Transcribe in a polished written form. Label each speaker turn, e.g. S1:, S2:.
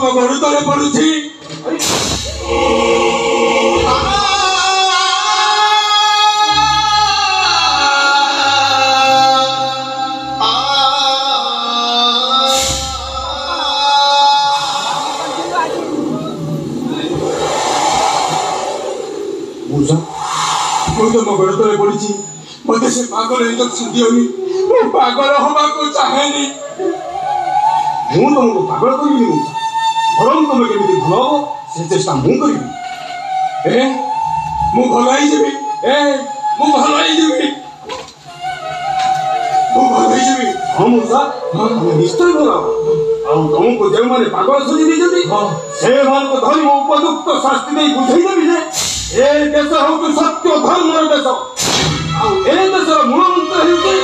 S1: ତମ ଗୋଡ଼ ତଳେ ପଡୁଛି। ମୁଁ ତମ ଗୋଡ଼ ତଳେ ପଡିଛି। ମତେ ସେ ପାଗଳ ଇଞ୍ଜେକ୍ସନ ଦିଅନି। ମୁଁ ପାଗଳ ହବାକୁ ଚାହେଁନି।
S2: ମୁଁ ତମକୁ ପାଗଳ କରିବିନି ମଉସା, ବରଂ ତମେ କେମିତି ଭଲ ହବ ସେ ଚେଷ୍ଟା ମୁଁ କରିବି।
S1: ମୁଁ ଭଲ ହେଇଯିବି। ମୁଁ ଭଲ ହେଇଯିବି। ମୁଁ ଭଲ ହେଇଯିବି।
S2: ହଁ ମଉସା, ତମେ ନିଶ୍ଚୟ ଭଲ ହବ। ଆଉ ତମକୁ ଯେଉଁମାନେ ପାଗଳ ସଜି ଦେଇଛନ୍ତି ସେମାନଙ୍କୁ ଧରି ମୁଁ ଉପଯୁକ୍ତ ଶାସ୍ତି ଦେଇ ବୁଝେଇଦେବି ଯେ ଏ ଦେଶ ହେଉଛି ସତ୍ୟ ଧର୍ମର ଦେଶ। ଆଉ ଏ ଦେଶର ମୂଳ ମନ୍ତ୍ର ହେଉଛି